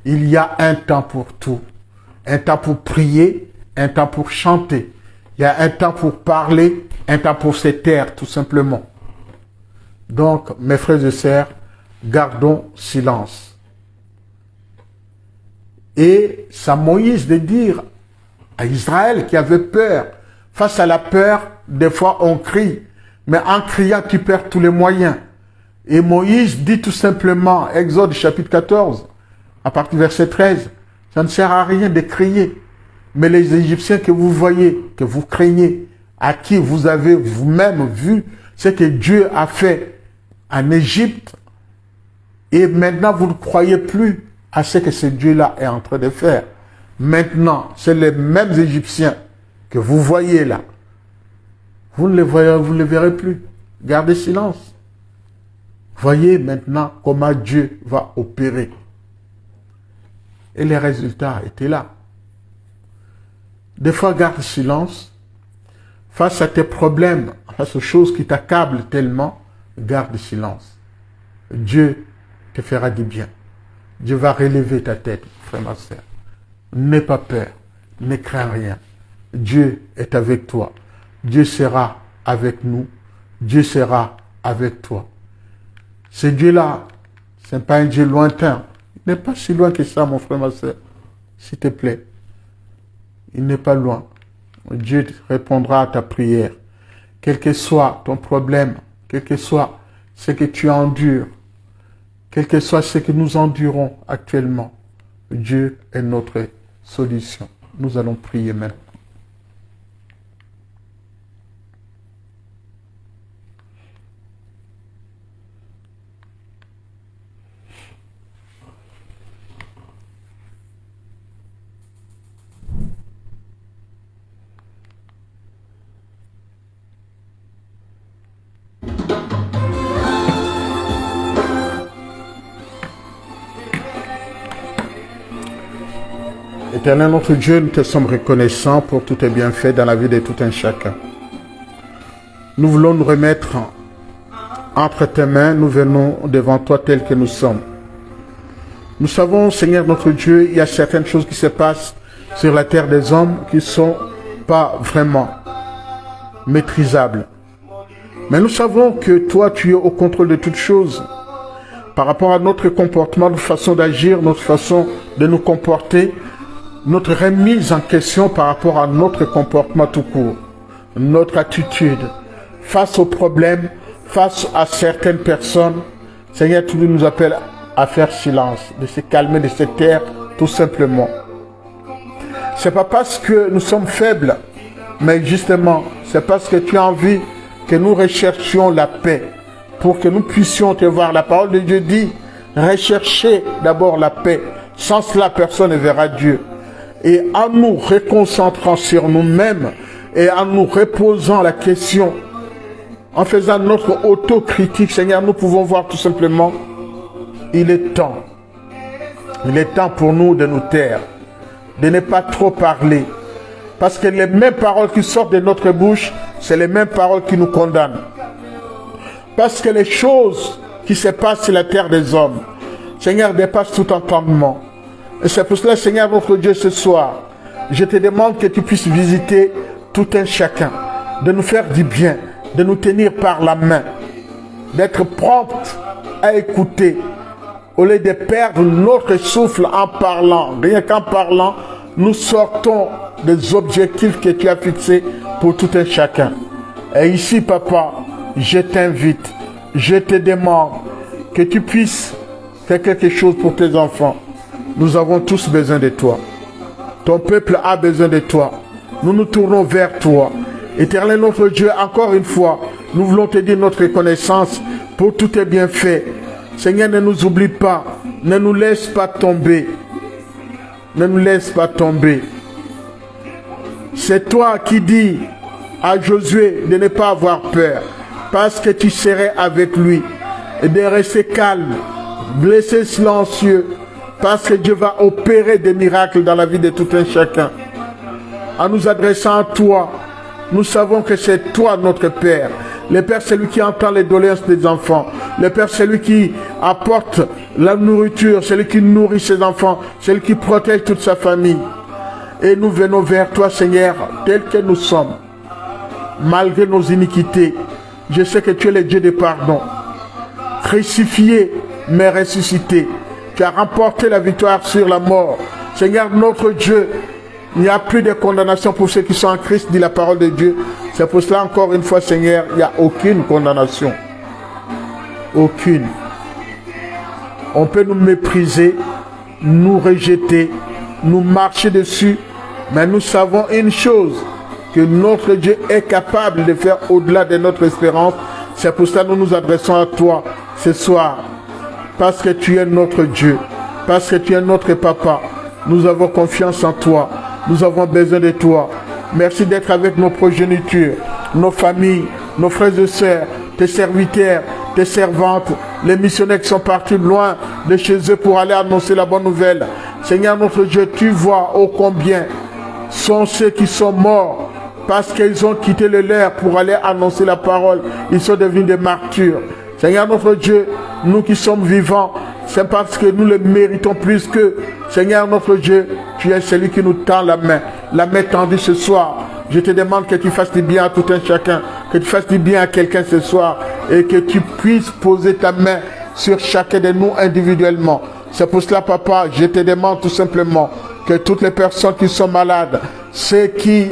S1: Il y a un temps pour tout. Un temps pour prier, un temps pour chanter. Il y a un temps pour parler, un temps pour se taire, tout simplement. Donc, mes frères et sœurs, gardons silence. Et c'est à Moïse de dire à Israël qui avait peur. Face à la peur, des fois on crie. Mais en criant, tu perds tous les moyens. Et Moïse dit tout simplement, Exode chapitre 14, à partir du verset 13, ça ne sert à rien de crier. Mais les Égyptiens que vous voyez, que vous craignez, à qui vous avez vous-même vu ce que Dieu a fait en Égypte, et maintenant vous ne croyez plus à ce que ce Dieu-là est en train de faire. Maintenant, c'est les mêmes Égyptiens que vous voyez là. Vous ne les verrez plus. Gardez silence. Voyez maintenant comment Dieu va opérer. Et les résultats étaient là. Des fois, garde silence. Face à tes problèmes, face aux choses qui t'accablent tellement, garde silence. Dieu te fera du bien. Dieu va relever ta tête, frère ma soeur. N'aie pas peur, ne crains rien. Dieu est avec toi. Dieu sera avec nous. Dieu sera avec toi. Ce Dieu-là, ce n'est pas un Dieu lointain. Il n'est pas si loin que ça, mon frère, ma soeur. S'il te plaît. Il n'est pas loin. Dieu répondra à ta prière. Quel que soit ton problème, quel que soit ce que tu endures, quel que soit ce que nous endurons actuellement, Dieu est notre solution. Nous allons prier maintenant. Éternel notre Dieu, nous te sommes reconnaissants pour tous tes bienfaits dans la vie de tout un chacun. Nous voulons nous remettre entre tes mains, nous venons devant toi tels que nous sommes. Nous savons, Seigneur notre Dieu, il y a certaines choses qui se passent sur la terre des hommes qui ne sont pas vraiment maîtrisables. Mais nous savons que toi, tu es au contrôle de toutes choses. Par rapport à notre comportement, notre façon d'agir, notre façon de nous comporter, notre remise en question par rapport à notre comportement tout court, notre attitude face aux problèmes, face à certaines personnes. Seigneur, tu nous appelles à faire silence, de se calmer, de se taire, tout simplement. C'est pas parce que nous sommes faibles, mais justement, c'est parce que tu as envie que nous recherchions la paix, pour que nous puissions te voir. La parole de Dieu dit, recherchez d'abord la paix. Sans cela, personne ne verra Dieu. Et en nous reconcentrant sur nous-mêmes et en nous reposant la question, en faisant notre autocritique, Seigneur, nous pouvons voir tout simplement, il est temps. Il est temps pour nous de nous taire, de ne pas trop parler. Parce que les mêmes paroles qui sortent de notre bouche, c'est les mêmes paroles qui nous condamnent. Parce que les choses qui se passent sur la terre des hommes, Seigneur, dépassent tout entendement. Et c'est pour cela, Seigneur, notre Dieu, ce soir, je te demande que tu puisses visiter tout un chacun, de nous faire du bien, de nous tenir par la main, d'être prompte à écouter, au lieu de perdre notre souffle en parlant. Rien qu'en parlant, nous sortons des objectifs que tu as fixés pour tout un chacun. Et ici, Papa, je t'invite, je te demande que tu puisses faire quelque chose pour tes enfants. Nous avons tous besoin de toi. Ton peuple a besoin de toi. Nous nous tournons vers toi. Éternel notre Dieu, encore une fois, nous voulons te dire notre reconnaissance pour tous tes bienfaits. Seigneur, ne nous oublie pas. Ne nous laisse pas tomber. Ne nous laisse pas tomber. C'est toi qui dis à Josué de ne pas avoir peur, parce que tu serais avec lui, et de rester calme, blessé, silencieux, parce que Dieu va opérer des miracles dans la vie de tout un chacun. En nous adressant à toi, nous savons que c'est toi notre Père. Le Père, c'est lui qui entend les doléances des enfants. Le Père, c'est lui qui apporte la nourriture, c'est lui qui nourrit ses enfants, c'est lui qui protège toute sa famille. Et nous venons vers toi, Seigneur, tel que nous sommes, malgré nos iniquités. Je sais que tu es le Dieu de pardon. Crucifié, mais ressuscité. Tu as remporté la victoire sur la mort. Seigneur, notre Dieu, il n'y a plus de condamnation pour ceux qui sont en Christ, dit la parole de Dieu. C'est pour cela, encore une fois, Seigneur, il n'y a aucune condamnation. Aucune. On peut nous mépriser, nous rejeter, nous marcher dessus, mais nous savons une chose, que notre Dieu est capable de faire au-delà de notre espérance. C'est pour cela que nous nous adressons à toi ce soir. Parce que tu es notre Dieu, parce que tu es notre Papa. Nous avons confiance en toi. Nous avons besoin de toi. Merci d'être avec nos progénitures, nos familles, nos frères et sœurs, tes serviteurs, tes servantes, les missionnaires qui sont partis loin de chez eux pour aller annoncer la bonne nouvelle. Seigneur notre Dieu, tu vois ô combien sont ceux qui sont morts parce qu'ils ont quitté le leur pour aller annoncer la parole. Ils sont devenus des martyrs. Seigneur notre Dieu, nous qui sommes vivants, c'est parce que nous le méritons plus que. Seigneur notre Dieu, tu es celui qui nous tend la main tendue ce soir. Je te demande que tu fasses du bien à tout un chacun, que tu fasses du bien à quelqu'un ce soir et que tu puisses poser ta main sur chacun de nous individuellement. C'est pour cela, Papa, je te demande tout simplement que toutes les personnes qui sont malades, ceux qui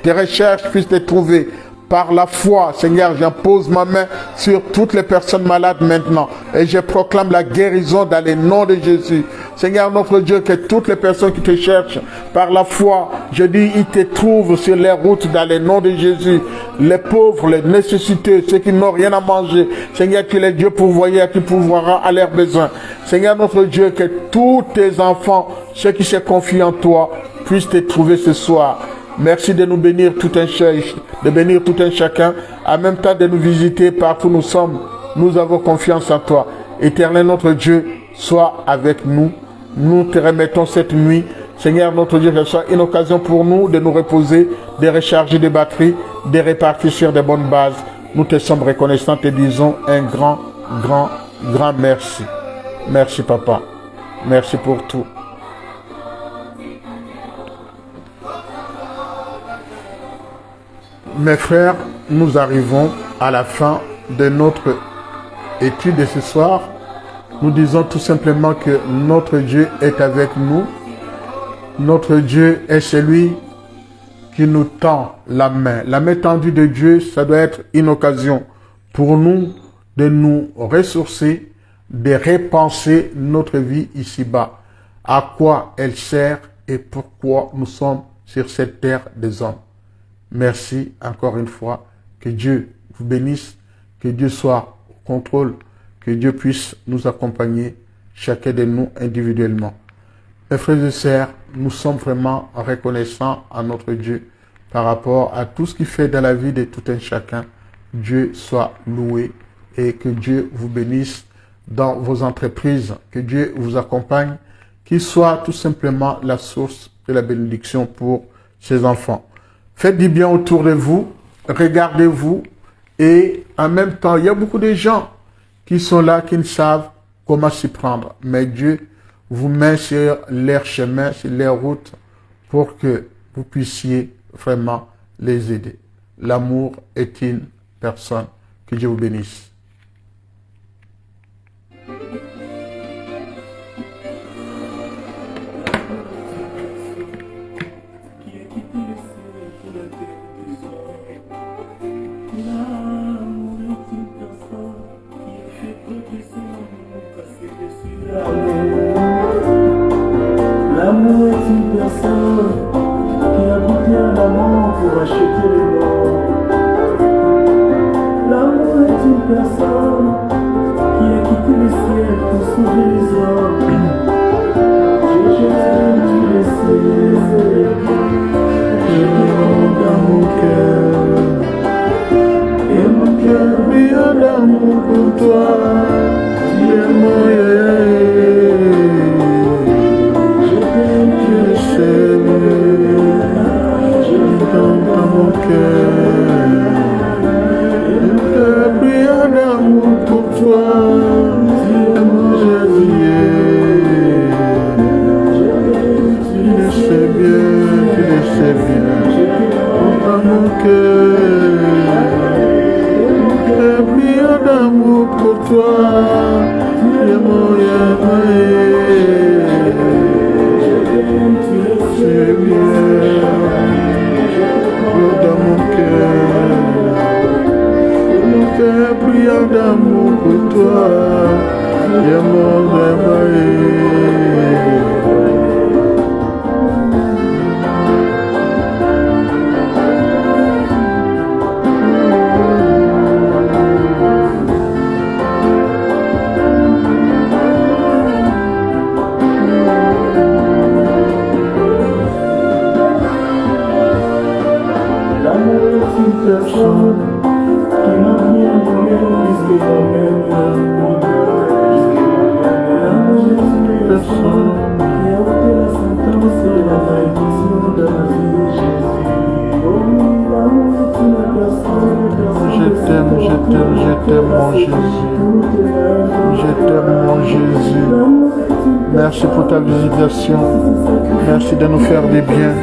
S1: te recherchent puissent te trouver. Par la foi, Seigneur, j'impose ma main sur toutes les personnes malades maintenant. Et je proclame la guérison dans le nom de Jésus. Seigneur notre Dieu, que toutes les personnes qui te cherchent, par la foi, je dis, ils te trouvent sur les routes dans le nom de Jésus. Les pauvres, les nécessités, ceux qui n'ont rien à manger. Seigneur, tu es Dieu pourvoyeur, tu pourvoiras à leurs besoins. Seigneur notre Dieu, que tous tes enfants, ceux qui se confient en toi, puissent te trouver ce soir. Merci de nous bénir tout un chacun, en même temps de nous visiter partout où nous sommes. Nous avons confiance en toi. Éternel notre Dieu, sois avec nous. Nous te remettons cette nuit. Seigneur notre Dieu, que ce soit une occasion pour nous de nous reposer, de recharger des batteries, de repartir sur de bonnes bases. Nous te sommes reconnaissants et disons un grand merci. Merci Papa. Merci pour tout. Mes frères, nous arrivons à la fin de notre étude de ce soir. Nous disons tout simplement que notre Dieu est avec nous. Notre Dieu est celui qui nous tend la main. La main tendue de Dieu, ça doit être une occasion pour nous de nous ressourcer, de repenser notre vie ici-bas. À quoi elle sert et pourquoi nous sommes sur cette terre des hommes. Merci encore une fois. Que Dieu vous bénisse. Que Dieu soit au contrôle. Que Dieu puisse nous accompagner, chacun de nous individuellement. Mes frères et sœurs, nous sommes vraiment reconnaissants à notre Dieu par rapport à tout ce qu'il fait dans la vie de tout un chacun. Dieu soit loué et que Dieu vous bénisse dans vos entreprises. Que Dieu vous accompagne.
S2: qu'il soit tout simplement la source de la bénédiction pour ses enfants. Faites du bien autour de vous, regardez-vous, et en même temps, il y a beaucoup de gens qui sont là, qui ne savent comment s'y prendre. Mais Dieu vous met sur leur chemin, sur leur route, pour que vous puissiez vraiment les aider. L'amour est une personne. Que Dieu vous bénisse.
S3: L'amour est une personne qui a goûté à l'amour pour acheter les morts. L'amour est une personne qui a quitté le ciel pour sauver les hommes. J'aime tous les cieux, je demande dans mon cœur. Et mon cœur brille d'amour pour toi. Tu es mon
S2: Merci pour ta visitation. Merci de nous faire du bien.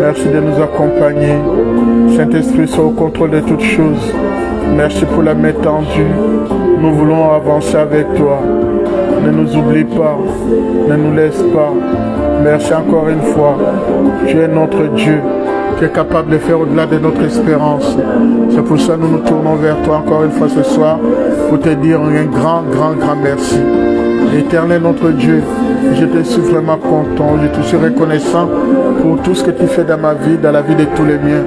S2: Merci de nous accompagner. Saint-Esprit, sois au contrôle de toutes choses. Merci pour la main tendue. Nous voulons avancer avec toi. Ne nous oublie pas. Ne nous laisse pas. Merci encore une fois. Tu es notre Dieu. Tu es capable de faire au-delà de notre espérance. C'est pour ça que nous nous tournons vers toi encore une fois ce soir pour te dire un grand merci. Éternel notre Dieu, je te suis vraiment content, je te suis reconnaissant pour tout ce que tu fais dans ma vie, dans la vie de tous les miens.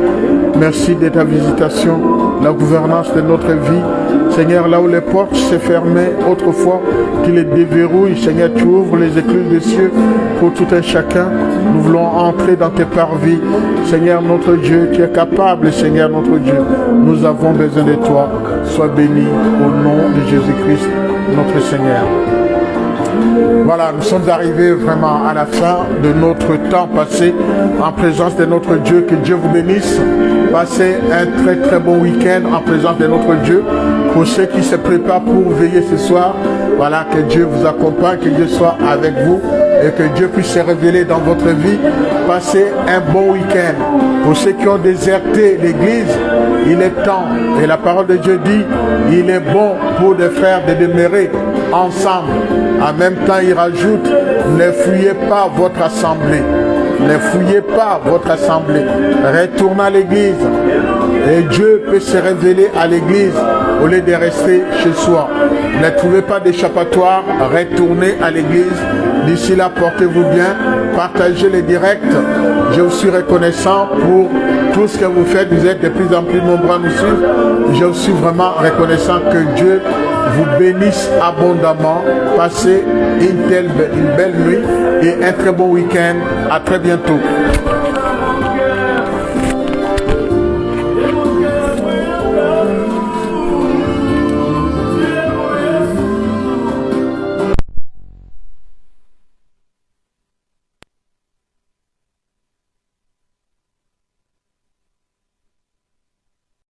S2: Merci de ta visitation, la gouvernance de notre vie. Seigneur, là où les portes se fermaient autrefois, tu les déverrouilles. Seigneur, tu ouvres les écluses des cieux pour tout un chacun. Nous voulons entrer dans tes parvis. Seigneur notre Dieu, tu es capable, Seigneur notre Dieu. Nous avons besoin de toi. Sois béni au nom de Jésus-Christ, notre Seigneur. Voilà, nous sommes arrivés vraiment à la fin de notre temps passé en présence de notre Dieu. Que Dieu vous bénisse. Passez un très bon week-end en présence de notre Dieu. Pour ceux qui se préparent pour veiller ce soir, voilà, que Dieu vous accompagne, que Dieu soit avec vous et que Dieu puisse se révéler dans votre vie. Passez un bon week-end. Pour ceux qui ont déserté l'église, il est temps, et la parole de Dieu dit, il est bon pour des frères de demeurer ensemble. En même temps, il rajoute, ne fuyez pas votre assemblée. Ne fouillez pas votre assemblée. Retournez à l'église. Et Dieu peut se révéler à l'église au lieu de rester chez soi. Ne trouvez pas d'échappatoire. Retournez à l'église. D'ici là, portez-vous bien. Partagez les directs. Je suis reconnaissant pour tout ce que vous faites. Vous êtes de plus en plus nombreux à nous suivre. Je suis vraiment reconnaissant que Dieu vous bénisse abondamment. Passez une belle nuit et un très bon week-end. À très bientôt.